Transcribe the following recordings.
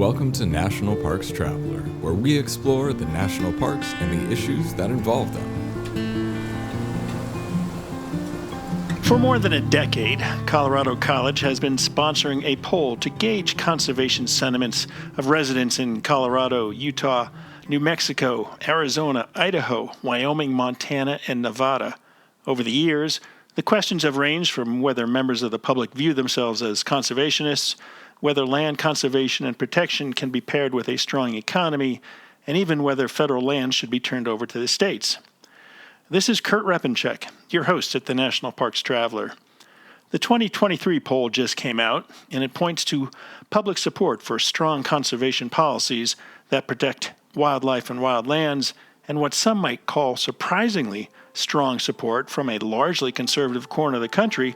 Welcome to National Parks Traveler, where we explore the national parks and the issues that involve them. For more than a decade, Colorado College has been sponsoring a poll to gauge conservation sentiments of residents in Colorado, Utah, New Mexico, Arizona, Idaho, Wyoming, Montana, and Nevada. Over the years, the questions have ranged from whether members of the public view themselves as conservationists, whether land conservation and protection can be paired with a strong economy, and even whether federal land should be turned over to the states. This is Kurt Repenchek, your host at the National Parks Traveler. The 2023 poll just came out, and it points to public support for strong conservation policies that protect wildlife and wildlands, and what some might call surprisingly strong support from a largely conservative corner of the country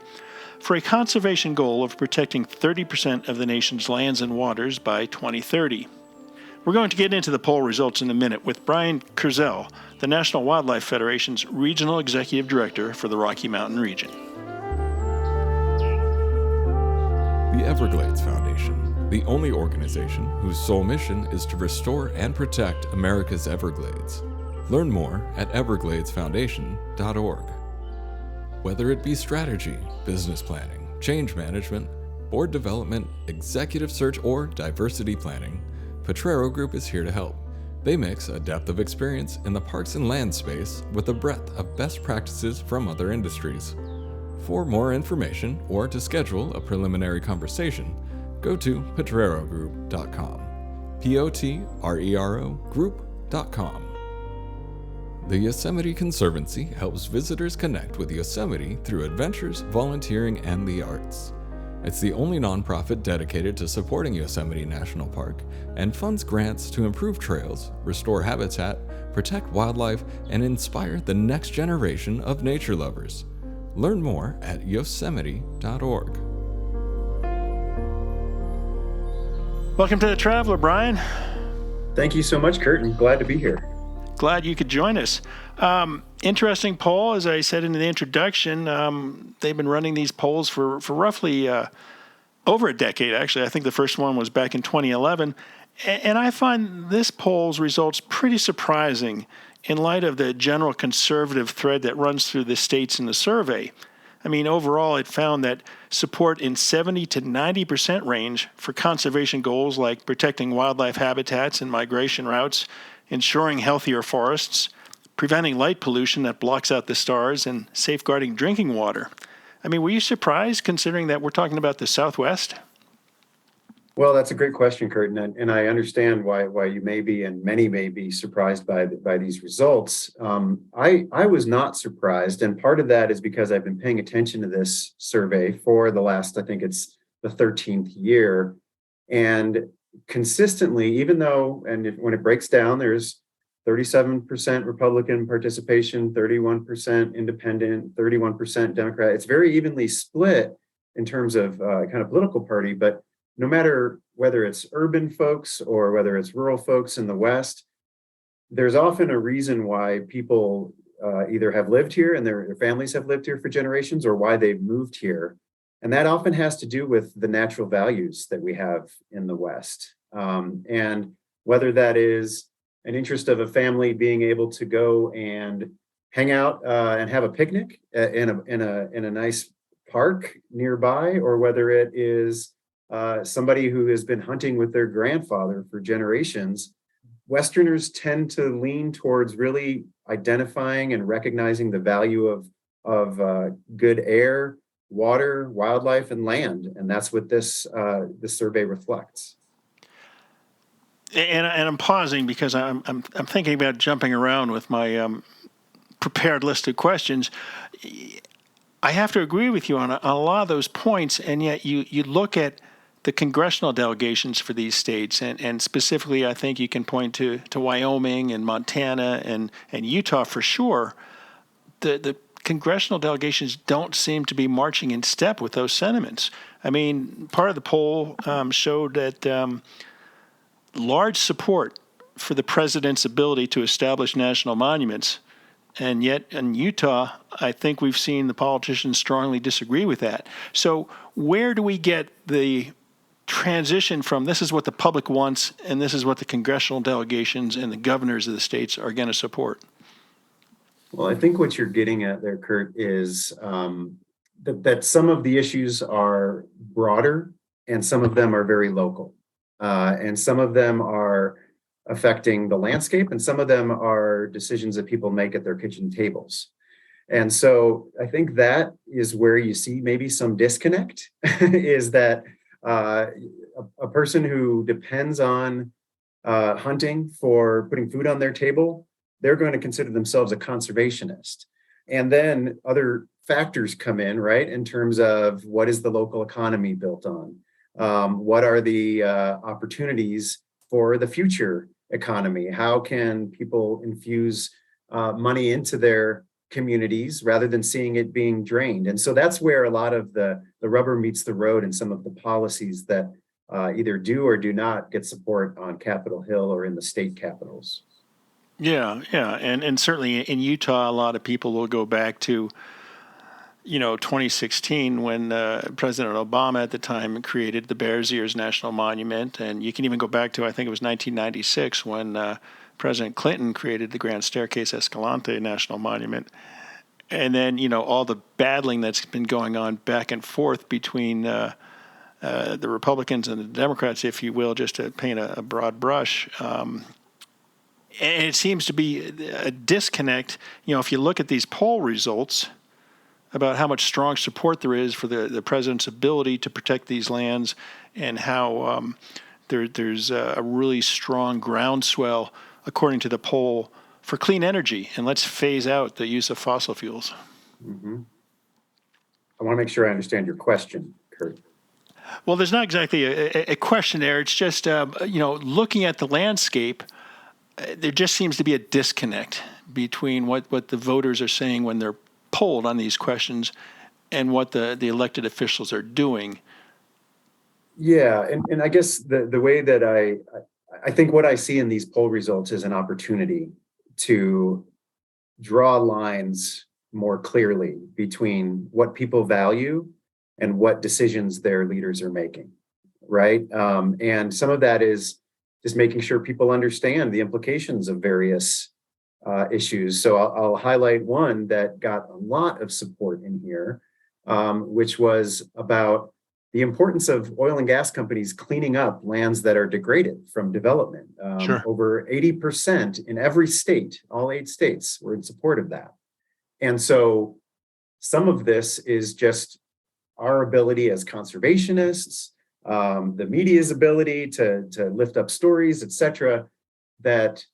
for a conservation goal of protecting 30% of the nation's lands and waters by 2030. We're going to get into the poll results in a minute with Brian Kurzel, the National Wildlife Federation's Regional Executive Director for the Rocky Mountain region. The Everglades Foundation, the only organization whose sole mission is to restore and protect America's Everglades. Learn more at evergladesfoundation.org. Whether it be strategy, business planning, change management, board development, executive search, or diversity planning, Potrero Group is here to help. They mix a depth of experience in the parks and land space with a breadth of best practices from other industries. For more information or to schedule a preliminary conversation, go to potrerogroup.com. Potrero group.com. The Yosemite Conservancy helps visitors connect with Yosemite through adventures, volunteering, and the arts. It's the only nonprofit dedicated to supporting Yosemite National Park and funds grants to improve trails, restore habitat, protect wildlife, and inspire the next generation of nature lovers. Learn more at yosemite.org. Welcome to the Traveler, Brian. Thank you so much, Kurt. I'm glad to be here. Glad you could join us. Interesting poll, as I said in the introduction. They've been running these polls for roughly over a decade, actually. I think the first one was back in 2011. And I find this poll's results pretty surprising in light of the general conservative thread that runs through the states in the survey. I mean, overall, it found that support in 70 to 90% range for conservation goals like protecting wildlife habitats and migration routes, ensuring healthier forests, preventing light pollution that blocks out the stars, and safeguarding drinking water. I mean, were you surprised considering that we're talking about the Southwest? Well, that's a great question, Kurt, and I understand why you may be and many may be surprised by these results. I was not surprised, and part of that is because I've been paying attention to this survey for the last, I think it's the 13th year, and consistently, even though, when it breaks down, there's 37% Republican participation, 31% independent, 31% Democrat. It's very evenly split in terms of kind of political party, but no matter whether it's urban folks or whether it's rural folks in the West, there's often a reason why people either have lived here and their families have lived here for generations, or why they've moved here. And that often has to do with the natural values that we have in the West. And whether that is an interest of a family being able to go and hang out and have a picnic in a nice park nearby, or whether it is somebody who has been hunting with their grandfather for generations, Westerners tend to lean towards really identifying and recognizing the value of good air, water, wildlife, and land, and that's what this survey reflects. And I'm pausing because I'm thinking about jumping around with my prepared list of questions. I have to agree with you on a lot of those points, and yet you look at the congressional delegations for these states, and specifically, I think you can point to Wyoming and Montana and Utah for sure. The congressional delegations don't seem to be marching in step with those sentiments. I mean, part of the poll showed that large support for the president's ability to establish national monuments, and yet in Utah, I think we've seen the politicians strongly disagree with that. So where do we get the transition from this is what the public wants and this is what the congressional delegations and the governors of the states are going to support? Well, I think what you're getting at there, Kurt, is that some of the issues are broader and some of them are very local. And some of them are affecting the landscape and some of them are decisions that people make at their kitchen tables. And so I think that is where you see maybe some disconnect is that a person who depends on hunting for putting food on their table, they're going to consider themselves a conservationist. And then other factors come in, right, in terms of what is the local economy built on? What are the opportunities for the future economy? How can people infuse money into their communities rather than seeing it being drained? And so that's where a lot of the rubber meets the road in some of the policies that either do or do not get support on Capitol Hill or in the state capitals. Yeah, and certainly in Utah, a lot of people will go back to 2016 when President Obama at the time created the Bears Ears National Monument, and you can even go back to I think it was 1996 when President Clinton created the Grand Staircase Escalante National Monument. And then, all the battling that's been going on back and forth between the Republicans and the Democrats, if you will, just to paint a broad brush. And it seems to be a disconnect. If you look at these poll results about how much strong support there is for the president's ability to protect these lands and how there's a really strong groundswell, according to the poll, for clean energy, and let's phase out the use of fossil fuels. Mm-hmm. I want to make sure I understand your question, Kurt. Well, there's not exactly a question there. It's just, looking at the landscape, there just seems to be a disconnect between what the voters are saying when they're polled on these questions and what the elected officials are doing. Yeah, and I guess the way that I think what I see in these poll results is an opportunity to draw lines more clearly between what people value and what decisions their leaders are making, right? And some of that is just making sure people understand the implications of various issues. So I'll highlight one that got a lot of support in here, which was about the importance of oil and gas companies cleaning up lands that are degraded from development. Sure. Over 80% in every state, all 8 states, were in support of that. And so some of this is just our ability as conservationists, the media's ability to lift up stories, et cetera, that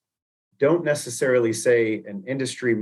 don't necessarily say an industry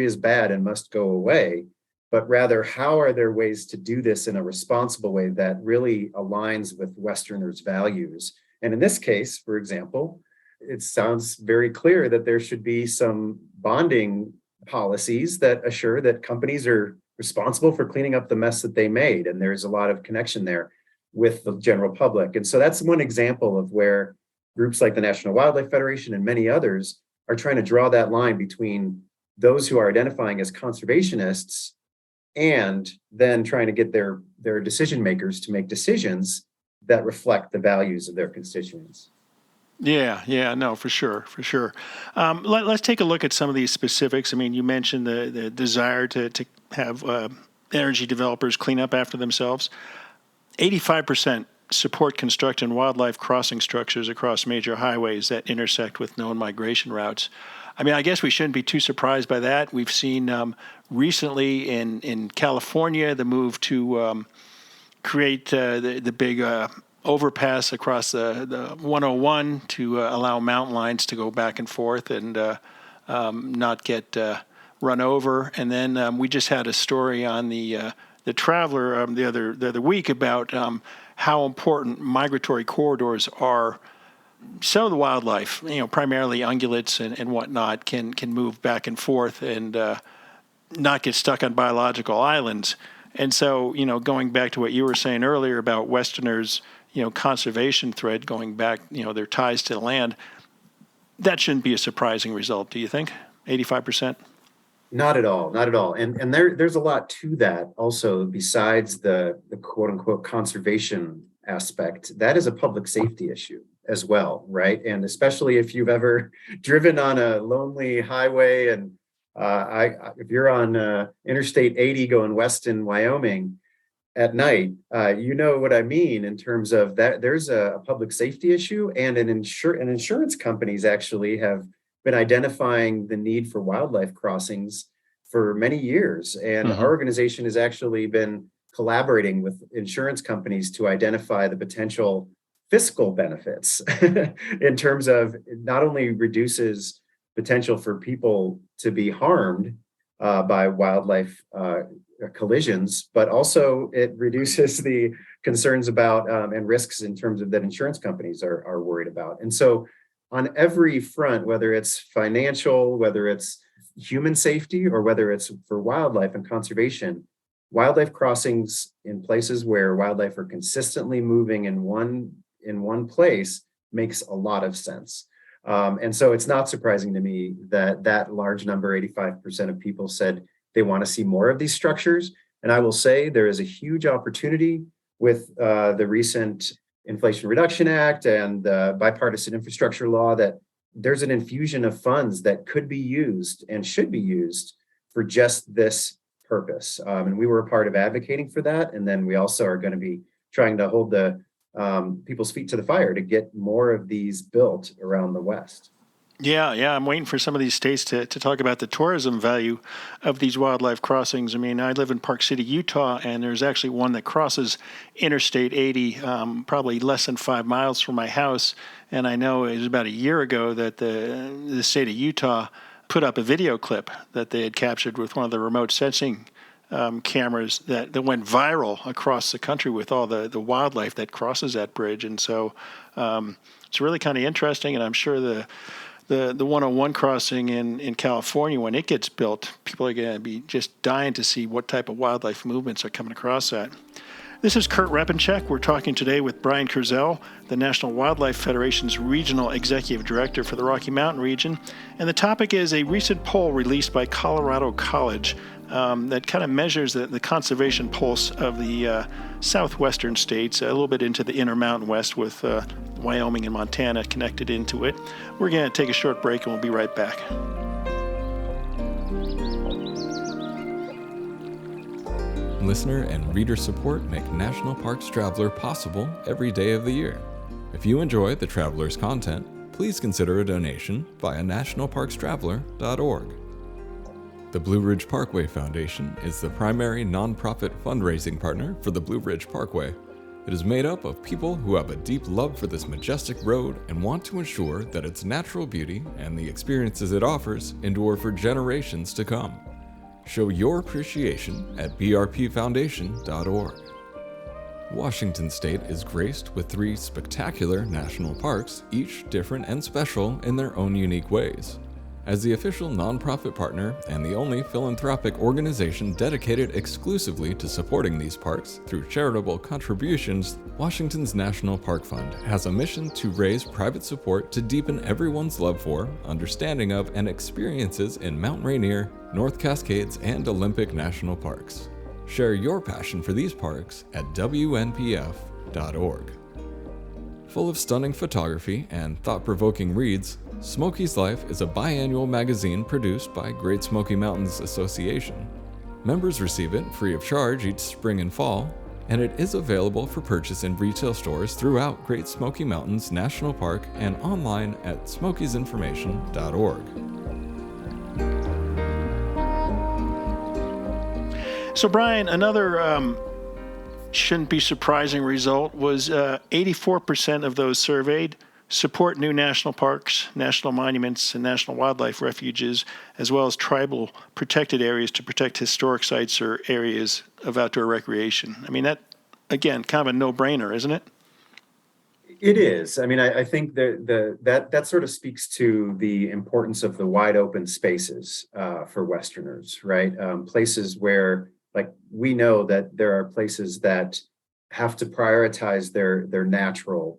is bad and must go away, but rather how are there ways to do this in a responsible way that really aligns with Westerners' values? And in this case, for example, it sounds very clear that there should be some bonding policies that assure that companies are responsible for cleaning up the mess that they made. And there's a lot of connection there with the general public. And so that's one example of where groups like the National Wildlife Federation and many others are trying to draw that line between those who are identifying as conservationists and then trying to get their decision makers to make decisions that reflect the values of their constituents. Yeah, no, for sure. Let's take a look at some of these specifics. I mean, you mentioned the desire to have energy developers clean up after themselves. 85% support constructing wildlife crossing structures across major highways that intersect with known migration routes. I mean, I guess we shouldn't be too surprised by that. We've seen recently in California the move to create the big overpass across the 101 to allow mountain lions to go back and forth and not get run over. And then we just had a story on the Traveler the other week about how important migratory corridors are. So the wildlife, primarily ungulates and whatnot, can move back and forth and not get stuck on biological islands. And so, going back to what you were saying earlier about Westerners, conservation thread going back, their ties to the land, that shouldn't be a surprising result, do you think? 85%? Not at all. And there's a lot to that also, besides the quote unquote conservation aspect, that is a public safety issue as well, right? And especially if you've ever driven on a lonely highway, and if you're on Interstate 80 going west in Wyoming at night, you know what I mean in terms of that. There's a public safety issue, and insurance companies actually have been identifying the need for wildlife crossings for many years. And our organization has actually been collaborating with insurance companies to identify the potential fiscal benefits in terms of it not only reduces potential for people to be harmed by wildlife collisions, but also it reduces the concerns about and risks in terms of that insurance companies are worried about. And so on every front, whether it's financial, whether it's human safety, or whether it's for wildlife and conservation, wildlife crossings in places where wildlife are consistently moving in one place makes a lot of sense. And so it's not surprising to me that large number, 85% of people, said they want to see more of these structures. And I will say there is a huge opportunity with the recent Inflation Reduction Act and the bipartisan infrastructure law, that there's an infusion of funds that could be used and should be used for just this purpose. And we were a part of advocating for that. And then we also are going to be trying to hold the people's feet to the fire to get more of these built around the West. Yeah. I'm waiting for some of these states to talk about the tourism value of these wildlife crossings. I mean, I live in Park City, Utah, and there's actually one that crosses Interstate 80, probably less than 5 miles from my house. And I know it was about a year ago that the state of Utah put up a video clip that they had captured with one of the remote sensing cameras that went viral across the country with all the wildlife that crosses that bridge. And so it's really kind of interesting, and I'm sure the 101 crossing in California, when it gets built, people are going to be just dying to see what type of wildlife movements are coming across that. This is Kurt Repenchek. We're talking today with Brian Kurzel, the National Wildlife Federation's Regional Executive Director for the Rocky Mountain region. And the topic is a recent poll released by Colorado College that kind of measures the conservation pulse of the southwestern states, a little bit into the Intermountain West with Wyoming and Montana connected into it. We're going to take a short break and we'll be right back. Listener and reader support make National Parks Traveler possible every day of the year. If you enjoy the Traveler's content, please consider a donation via nationalparkstraveler.org. The Blue Ridge Parkway Foundation is the primary nonprofit fundraising partner for the Blue Ridge Parkway. It is made up of people who have a deep love for this majestic road and want to ensure that its natural beauty and the experiences it offers endure for generations to come. Show your appreciation at brpfoundation.org. Washington State is graced with 3 spectacular national parks, each different and special in their own unique ways. As the official nonprofit partner and the only philanthropic organization dedicated exclusively to supporting these parks through charitable contributions, Washington's National Park Fund has a mission to raise private support to deepen everyone's love for, understanding of, and experiences in Mount Rainier, North Cascades, and Olympic National Parks. Share your passion for these parks at WNPF.org. Full of stunning photography and thought-provoking reads, Smokey's Life is a biannual magazine produced by Great Smoky Mountains Association. Members receive it free of charge each spring and fall, and it is available for purchase in retail stores throughout Great Smoky Mountains National Park and online at smokeysinformation.org. So, Brian, another shouldn't be surprising result was 84% of those surveyed support new national parks, national monuments, and national wildlife refuges, as well as tribal protected areas to protect historic sites or areas of outdoor recreation. I mean, that, again, kind of a no-brainer, isn't it? It is. I mean, I think that sort of speaks to the importance of the wide open spaces for Westerners, right? Places where, like, we know that there are places that have to prioritize their natural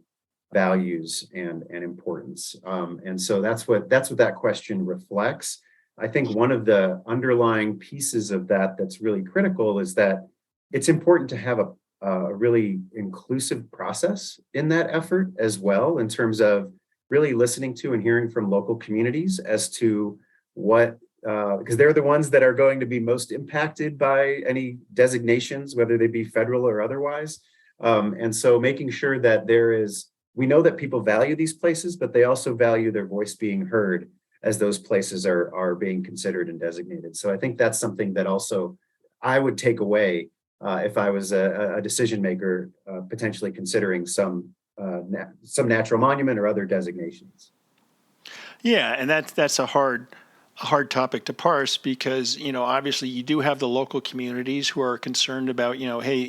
values and importance. And so that's what that question reflects. I think one of the underlying pieces of that that's really critical is that it's important to have a really inclusive process in that effort as well, in terms of really listening to and hearing from local communities as to what, because they're the ones that are going to be most impacted by any designations, whether they be federal or otherwise. And so making sure that we know that people value these places, but they also value their voice being heard as those places are being considered and designated. So I think that's something that also I would take away if I was a decision maker, potentially considering some natural monument or other designations. Yeah, and that's a hard topic to parse because, obviously you do have the local communities who are concerned about, hey,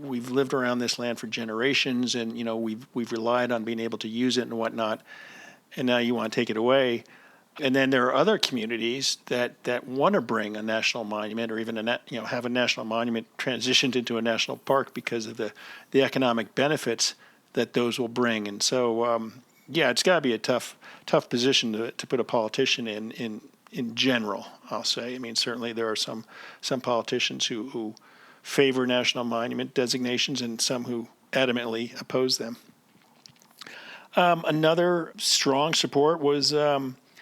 we've lived around this land for generations and, we've relied on being able to use it and whatnot. And now you want to take it away. And then there are other communities that want to bring a national monument or even have a national monument transitioned into a national park because of the economic benefits that those will bring. And so, it's got to be a tough position to put a politician in general, I'll say. I mean, certainly there are some politicians who favor national monument designations and some who adamantly oppose them. Another strong support was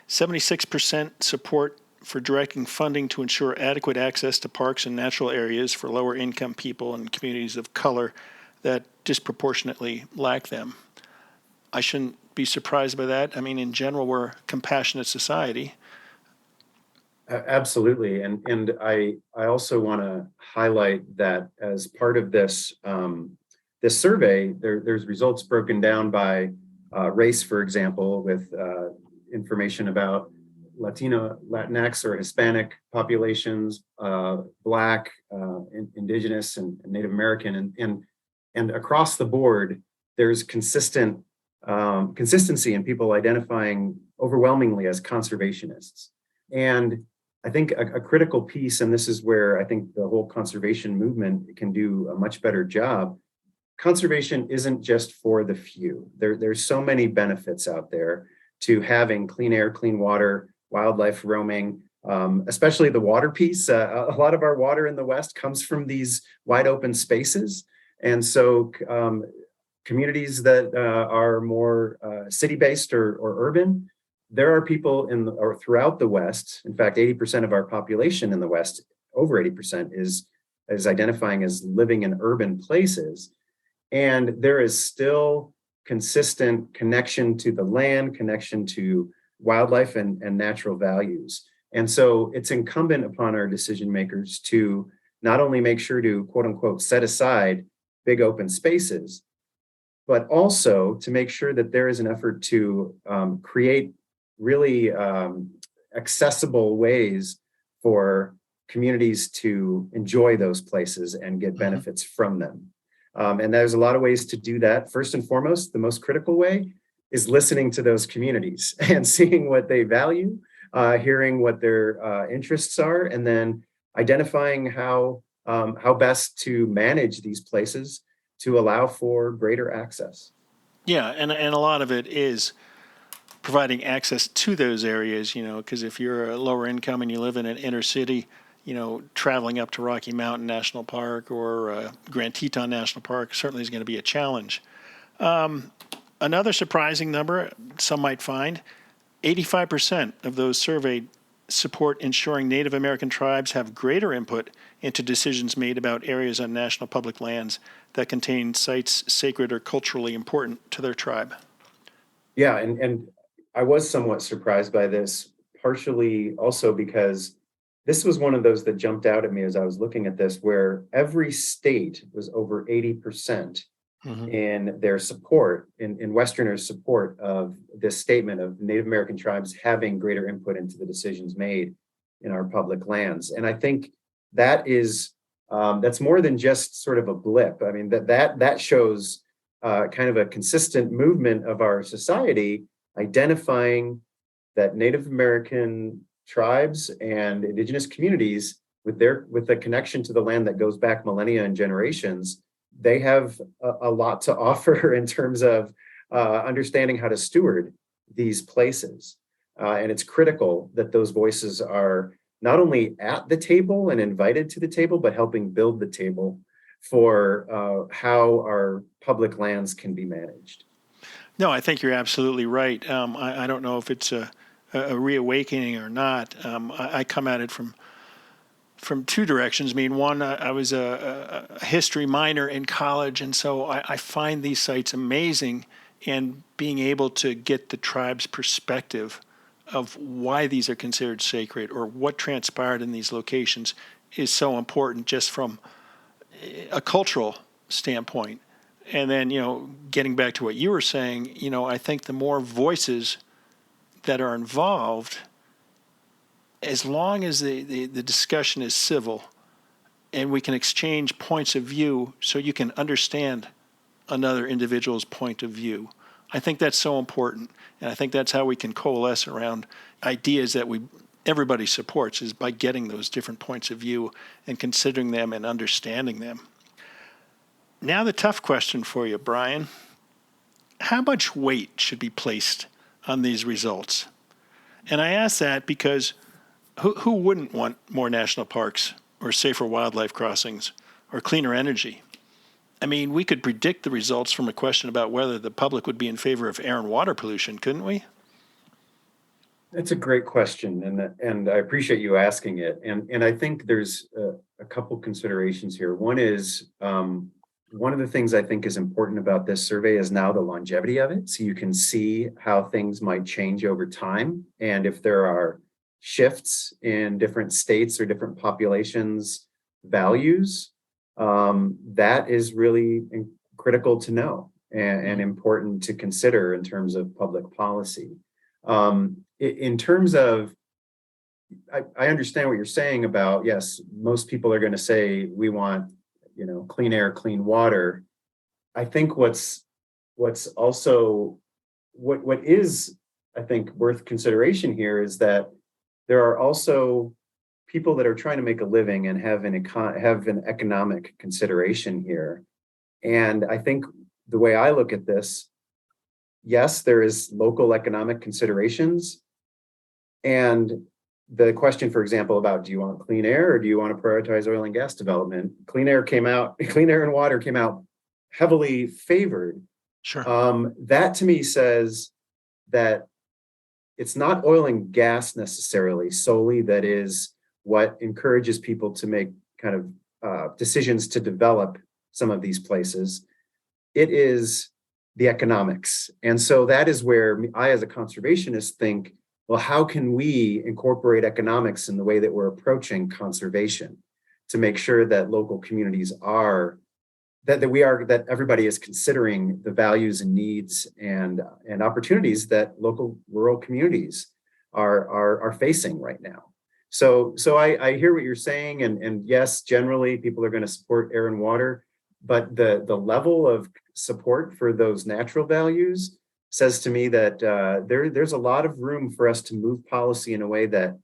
76% support for directing funding to ensure adequate access to parks and natural areas for lower income people and communities of color that disproportionately lack them. I shouldn't be surprised by that. I mean, in general, we're a compassionate society. Absolutely. And I also want to highlight that as part of this this survey, there's results broken down by race, for example, with information about Latino, Latinx or Hispanic populations, Black, Indigenous, and Native American, and across the board, there's consistency in people identifying overwhelmingly as conservationists. And I think a critical piece, and this is where I think the whole conservation movement can do a much better job. Conservation isn't just for the few. There's so many benefits out there to having clean air, clean water, wildlife roaming, especially the water piece. A lot of our water in the West comes from these wide open spaces. And so communities that are more city-based or urban, there are people throughout the West. In fact, 80% of our population in the West, over 80%, is identifying as living in urban places. And there is still consistent connection to the land, connection to wildlife and natural values. And so it's incumbent upon our decision makers to not only make sure to, quote unquote, set aside big open spaces, but also to make sure that there is an effort to create really accessible ways for communities to enjoy those places and get benefits from them. And there's a lot of ways to do that. First and foremost, the most critical way is listening to those communities and seeing what they value, hearing what their interests are, and then identifying how best to manage these places to allow for greater access. Yeah, and a lot of it is providing access to those areas, because if you're a lower income and you live in an inner city, traveling up to Rocky Mountain National Park or Grand Teton National Park certainly is going to be a challenge. Another surprising number, some might find, 85% of those surveyed support ensuring Native American tribes have greater input into decisions made about areas on national public lands that contain sites sacred or culturally important to their tribe. Yeah, and I was somewhat surprised by this, partially also because this was one of those that jumped out at me as I was looking at this, where every state was over 80% in their support, in Westerners' support of this statement of Native American tribes having greater input into the decisions made in our public lands. And I think that is, that's more than just sort of a blip. I mean, that shows kind of a consistent movement of our society identifying that Native American tribes and indigenous communities with the connection to the land that goes back millennia and generations, they have a lot to offer in terms of understanding how to steward these places. And it's critical that those voices are not only at the table and invited to the table, but helping build the table for how our public lands can be managed. No, I think you're absolutely right. I don't know if it's a reawakening or not. I come at it from two directions. I mean, one, I was a history minor in college, and so I find these sites amazing, and being able to get the tribe's perspective of why these are considered sacred or what transpired in these locations is so important just from a cultural standpoint. And then, getting back to what you were saying, I think the more voices that are involved, as long as the discussion is civil and we can exchange points of view so you can understand another individual's point of view, I think that's so important. And I think that's how we can coalesce around ideas that everybody supports, is by getting those different points of view and considering them and understanding them. Now the tough question for you, Brian. How much weight should be placed on these results? And I ask that because who wouldn't want more national parks or safer wildlife crossings or cleaner energy? I mean, we could predict the results from a question about whether the public would be in favor of air and water pollution, couldn't we? That's a great question, and I appreciate you asking it. And I think there's a couple considerations here. One is, one of the things I think is important about this survey is now the longevity of it. So you can see how things might change over time. And if there are shifts in different states or different populations' values, that is really critical to know and important to consider in terms of public policy. In terms of, I understand what you're saying about, yes, most people are going to say we want, clean air, clean water. I think what's also what is, I think, worth consideration here is that there are also people that are trying to make a living and have an economic consideration here. And I think the way I look at this, yes, there is local economic considerations. And the question, for example, about do you want clean air or do you want to prioritize oil and gas development? Clean air and water came out heavily favored. Sure. That to me says that it's not oil and gas necessarily solely that is what encourages people to make kind of decisions to develop some of these places. It is the economics. And so that is where I, as a conservationist, think, well, how can we incorporate economics in the way that we're approaching conservation to make sure that local communities are, that everybody is considering the values and needs and opportunities that local rural communities are facing right now. So I hear what you're saying, and yes, generally people are going to support air and water, but the level of support for those natural values says to me that there's a lot of room for us to move policy in a way that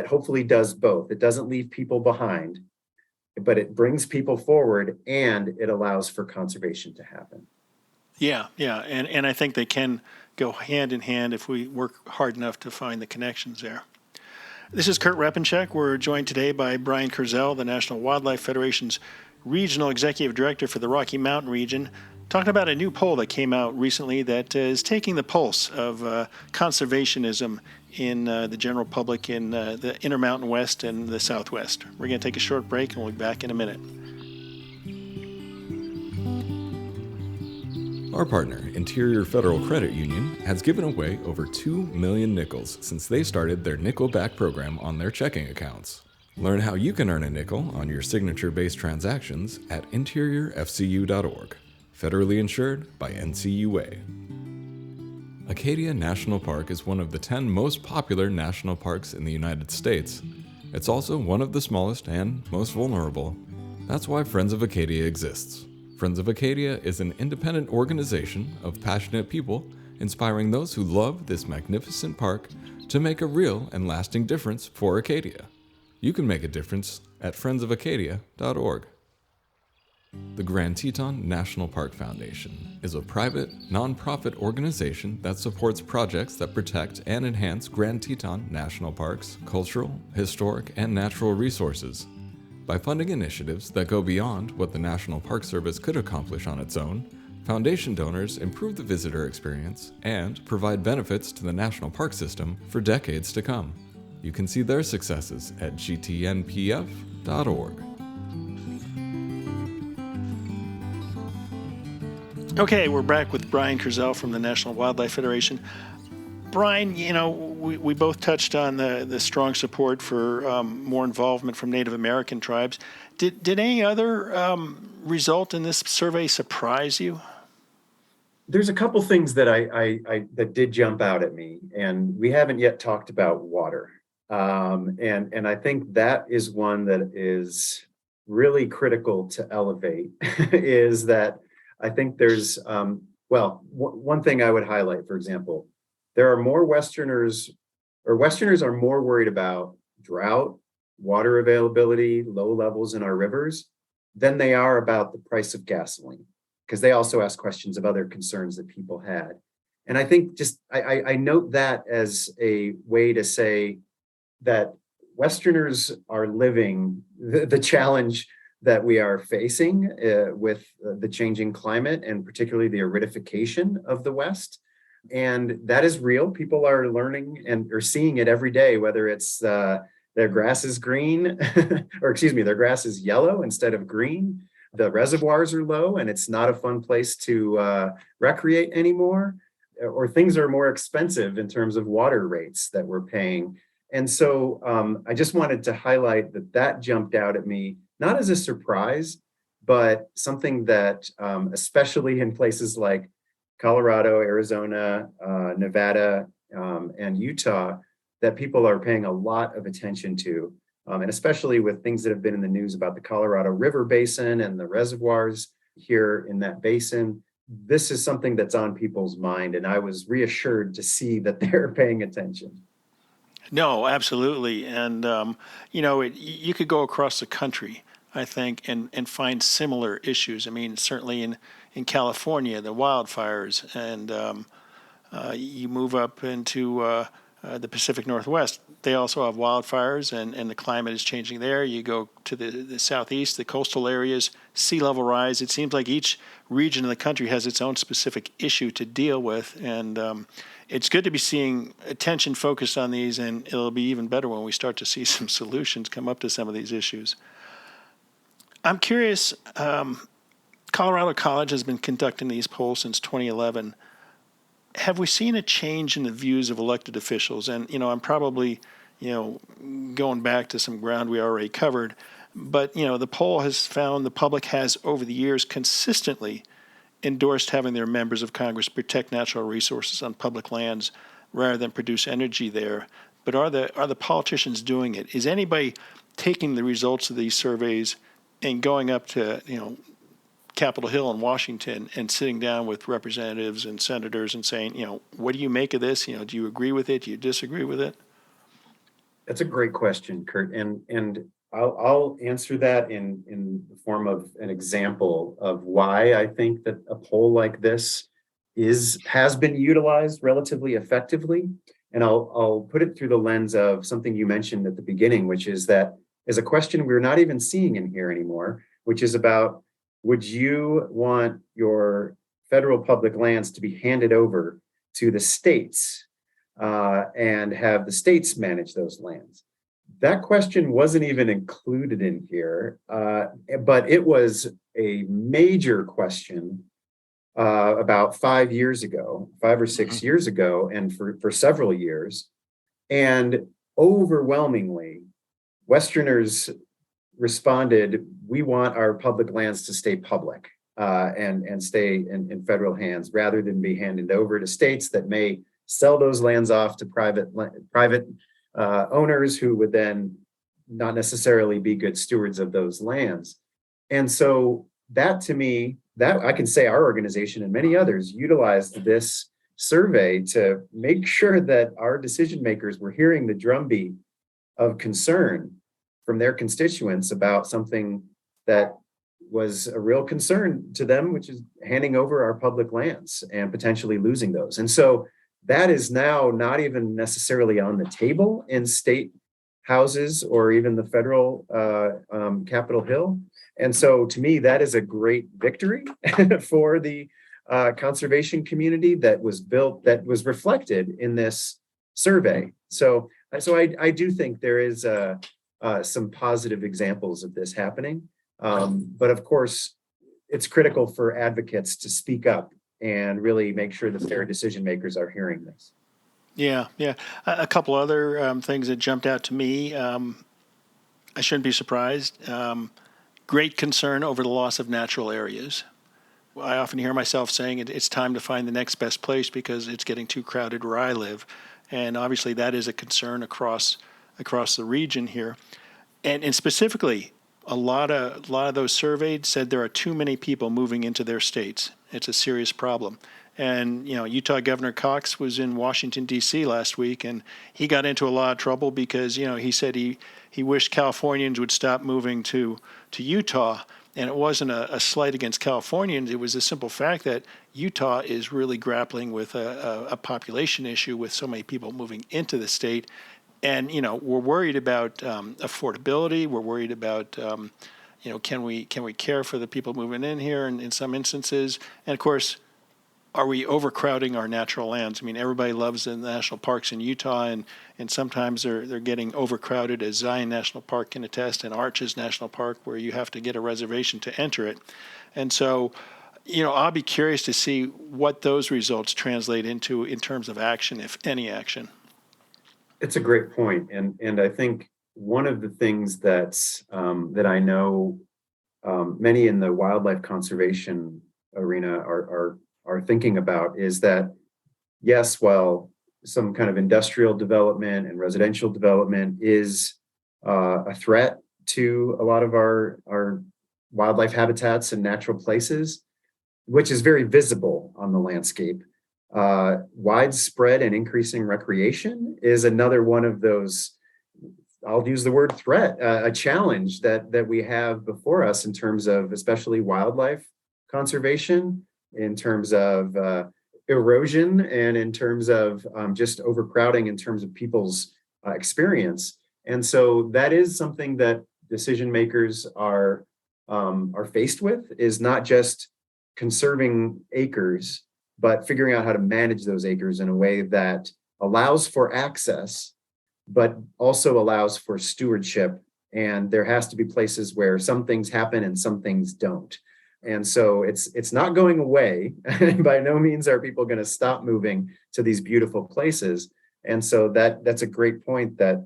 hopefully does both. It doesn't leave people behind, but it brings people forward and it allows for conservation to happen. Yeah. And I think they can go hand in hand if we work hard enough to find the connections there. This is Kurt Repenchek. We're joined today by Brian Kurzel, the National Wildlife Federation's Regional Executive Director for the Rocky Mountain region, talking about a new poll that came out recently that is taking the pulse of conservationism in the general public in the Intermountain West and the Southwest. We're going to take a short break and we'll be back in a minute. Our partner, Interior Federal Credit Union, has given away over 2 million nickels since they started their nickel back program on their checking accounts. Learn how you can earn a nickel on your signature-based transactions at interiorfcu.org. Federally insured by NCUA. Acadia National Park is one of the 10 most popular national parks in the United States. It's also one of the smallest and most vulnerable. That's why Friends of Acadia exists. Friends of Acadia is an independent organization of passionate people inspiring those who love this magnificent park to make a real and lasting difference for Acadia. You can make a difference at friendsofacadia.org. The Grand Teton National Park Foundation is a private, nonprofit organization that supports projects that protect and enhance Grand Teton National Park's cultural, historic, and natural resources. By funding initiatives that go beyond what the National Park Service could accomplish on its own, Foundation donors improve the visitor experience and provide benefits to the National Park System for decades to come. You can see their successes at gtnpf.org. Okay, we're back with Brian Kurzel from the National Wildlife Federation. Brian, we both touched on the strong support for more involvement from Native American tribes. Did any other result in this survey surprise you? There's a couple things that that did jump out at me, and we haven't yet talked about water. And I think that is one that is really critical to elevate, is that I think there's, one thing I would highlight, for example, there are more Westerners are more worried about drought, water availability, low levels in our rivers, than they are about the price of gasoline, because they also ask questions of other concerns that people had. And I think I note that as a way to say that Westerners are living the challenge that we are facing with the changing climate, and particularly the aridification of the West. And that is real. People are learning and are seeing it every day, whether it's their grass is green, their grass is yellow instead of green. The reservoirs are low and it's not a fun place to recreate anymore, or things are more expensive in terms of water rates that we're paying. And so I just wanted to highlight that jumped out at me, not as a surprise, but something that especially in places like Colorado, Arizona, Nevada, and Utah, that people are paying a lot of attention to. And especially with things that have been in the news about the Colorado River Basin and the reservoirs here in that basin, this is something that's on people's mind. And I was reassured to see that they're paying attention. No, absolutely. And, you could go across the country, I think, and find similar issues. I mean, certainly in California, the wildfires, and you move up into the Pacific Northwest, they also have wildfires, and the climate is changing there. You go to the southeast, the coastal areas, sea level rise. It seems like each region of the country has its own specific issue to deal with, and it's good to be seeing attention focused on these, and it'll be even better when we start to see some solutions come up to some of these issues. I'm curious, Colorado College has been conducting these polls since 2011. Have we seen a change in the views of elected officials? And, I'm probably, going back to some ground we already covered, but, the poll has found the public has over the years consistently endorsed having their members of Congress protect natural resources on public lands rather than produce energy there. But are the politicians doing it? Is anybody taking the results of these surveys and going up to, Capitol Hill in Washington and sitting down with representatives and senators and saying, what do you make of this? Do you agree with it? Do you disagree with it? That's a great question, Kurt. And I'll answer that in the form of an example of why I think that a poll like this has been utilized relatively effectively. And I'll put it through the lens of something you mentioned at the beginning, which is that is a question we're not even seeing in here anymore, which is about, would you want your federal public lands to be handed over to the states and have the states manage those lands? That question wasn't even included in here, but it was a major question about 5 years ago, 5 or 6 years ago, and for several years. And overwhelmingly, Westerners responded, we want our public lands to stay public and stay in federal hands rather than be handed over to states that may sell those lands off to private owners who would then not necessarily be good stewards of those lands. And so that, to me, that I can say our organization and many others utilized this survey to make sure that our decision makers were hearing the drumbeat of concern from their constituents about something that was a real concern to them, which is handing over our public lands and potentially losing those. And so that is now not even necessarily on the table in state houses or even the federal Capitol Hill. And so to me, that is a great victory for the conservation community that was reflected in this survey. So I do think there is some positive examples of this happening. But of course, it's critical for advocates to speak up and really make sure that their decision makers are hearing this. Yeah, yeah. A couple other things that jumped out to me. I shouldn't be surprised. Great concern over the loss of natural areas. I often hear myself saying it's time to find the next best place because it's getting too crowded where I live. And obviously that is a concern across the region here. And specifically, a lot of those surveyed said there are too many people moving into their states. It's a serious problem. And, Utah Governor Cox was in Washington, D.C. last week, and he got into a lot of trouble because, he said he wished Californians would stop moving to Utah. And it wasn't a slight against Californians. It was a simple fact that Utah is really grappling with a population issue with so many people moving into the state. And, we're worried about affordability. We're worried about, can we care for the people moving in here in some instances? And, of course, are we overcrowding our natural lands? I mean, everybody loves the national parks in Utah, and sometimes they're getting overcrowded, as Zion National Park can attest, and Arches National Park, where you have to get a reservation to enter it. And so, I'll be curious to see what those results translate into in terms of action, if any action. It's a great point, and I think one of the things that I know many in the wildlife conservation arena are thinking about is that, yes, while some kind of industrial development and residential development is a threat to a lot of our wildlife habitats and natural places, which is very visible on the landscape, widespread and increasing recreation is another one of those, I'll use the word threat, a challenge that we have before us in terms of especially wildlife conservation, in terms of erosion, and in terms of just overcrowding in terms of people's experience. And so that is something that decision makers are faced with, is not just conserving acres, but figuring out how to manage those acres in a way that allows for access, but also allows for stewardship. And there has to be places where some things happen and some things don't. And so it's not going away. By no means are people going to stop moving to these beautiful places. And so that's a great point, that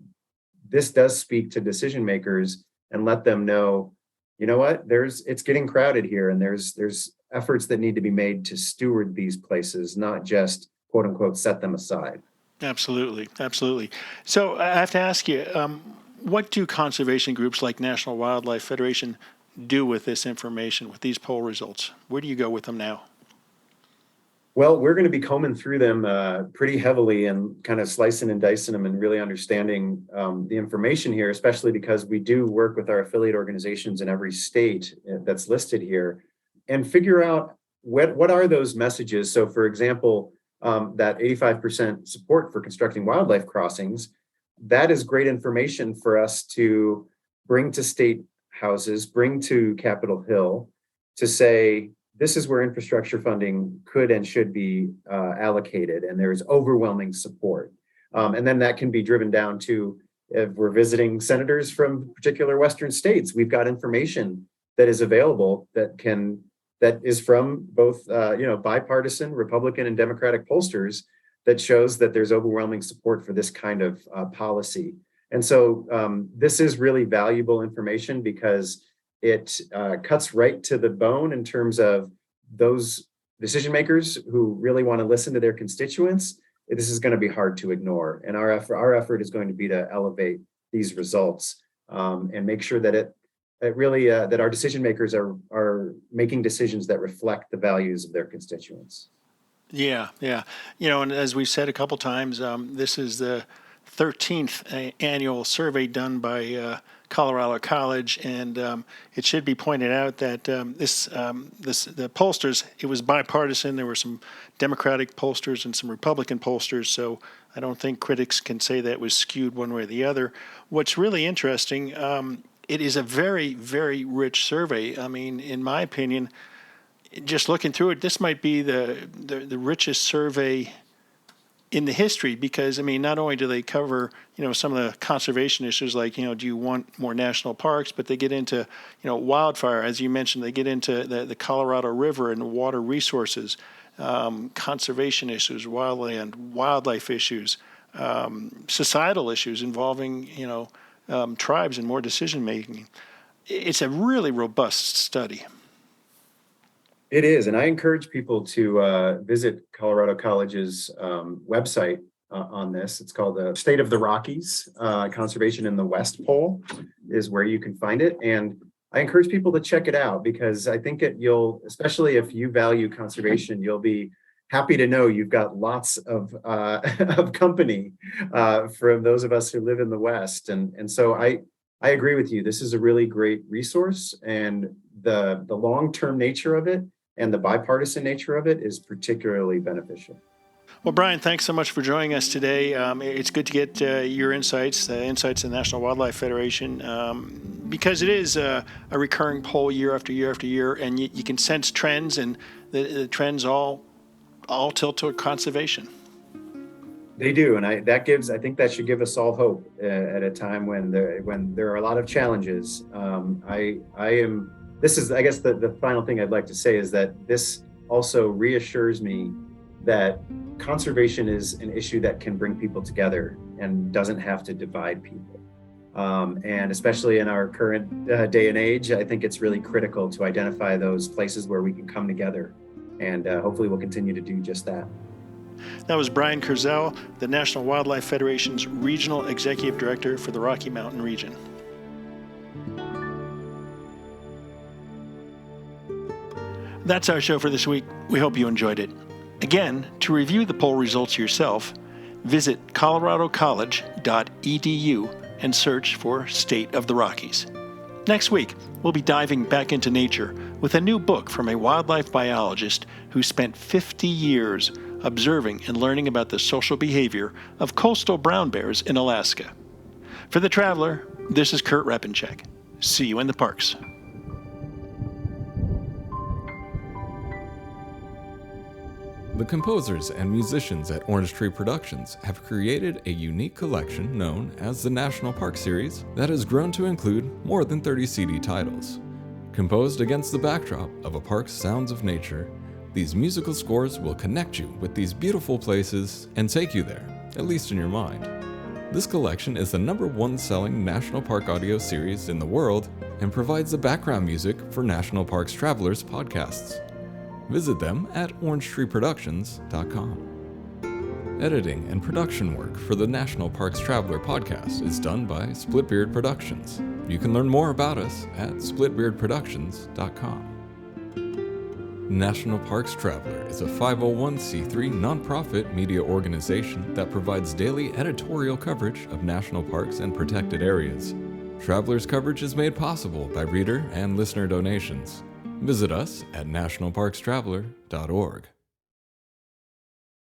this does speak to decision makers and let them know, you know what, it's getting crowded here, and there's efforts that need to be made to steward these places, not just quote unquote set them aside. Absolutely. So I have to ask you, what do conservation groups like National Wildlife Federation do with this information, with these poll results? Where do you go with them now? Well, we're going to be combing through them pretty heavily and kind of slicing and dicing them and really understanding the information here, especially because we do work with our affiliate organizations in every state that's listed here, and figure out what are those messages. So, for example, that 85% support for constructing wildlife crossings, that is great information for us to bring to state houses, bring to Capitol Hill, to say, this is where infrastructure funding could and should be allocated, and there's overwhelming support. And then that can be driven down to, if we're visiting senators from particular Western states, we've got information that is available that is from both bipartisan Republican and Democratic pollsters that shows that there's overwhelming support for this kind of policy. And so this is really valuable information because it cuts right to the bone in terms of those decision makers who really want to listen to their constituents. This is going to be hard to ignore. And our effort is going to be to elevate these results and make sure that it really that our decision makers are making decisions that reflect the values of their constituents. Yeah. And as we've said a couple times, this is the 13th annual survey done by Colorado College, and it should be pointed out that the pollsters, it was bipartisan. There were some Democratic pollsters and some Republican pollsters, so I don't think critics can say that it was skewed one way or the other. What's really interesting, it is a very, very rich survey. I mean, in my opinion, just looking through it, this might be the richest survey in the history, because, I mean, not only do they cover, some of the conservation issues like, do you want more national parks, but they get into, wildfire, as you mentioned, they get into the Colorado River and water resources, conservation issues, wildlife issues, societal issues involving, tribes and more decision making. It's a really robust study. It is, and I encourage people to visit Colorado College's website on this. It's called the State of the Rockies, Conservation in the West poll is where you can find it. And I encourage people to check it out, because I think you'll, especially if you value conservation, you'll be happy to know you've got lots of company from those of us who live in the West. And so I agree with you. This is a really great resource, and the long-term nature of it and the bipartisan nature of it is particularly beneficial. Well, Brian, thanks so much for joining us today. It's good to get your insights, the insights of the National Wildlife Federation, because it is a recurring poll year after year after year, and you can sense trends, and the trends all tilt toward conservation. They do, and I think that should give us all hope at a time when there are a lot of challenges. This is, I guess, the final thing I'd like to say is that this also reassures me that conservation is an issue that can bring people together and doesn't have to divide people. And especially in our current day and age, I think it's really critical to identify those places where we can come together, and hopefully we'll continue to do just that. That was Brian Kurzel, the National Wildlife Federation's Regional Executive Director for the Rocky Mountain region. That's our show for this week. We hope you enjoyed it. Again, to review the poll results yourself, visit coloradocollege.edu and search for State of the Rockies. Next week, we'll be diving back into nature with a new book from a wildlife biologist who spent 50 years observing and learning about the social behavior of coastal brown bears in Alaska. For The Traveler, this is Kurt Repenchek. See you in the parks. The composers and musicians at Orange Tree Productions have created a unique collection known as the National Park Series that has grown to include more than 30 CD titles. Composed against the backdrop of a park's sounds of nature, these musical scores will connect you with these beautiful places and take you there, at least in your mind. This collection is the #1 selling National Park audio series in the world and provides the background music for National Parks Travelers podcasts. Visit them at orangetreeproductions.com. Editing and production work for the National Parks Traveler podcast is done by Splitbeard Productions. You can learn more about us at splitbeardproductions.com. National Parks Traveler is a 501c3 nonprofit media organization that provides daily editorial coverage of national parks and protected areas. Traveler's coverage is made possible by reader and listener donations. Visit us at nationalparkstraveler.org.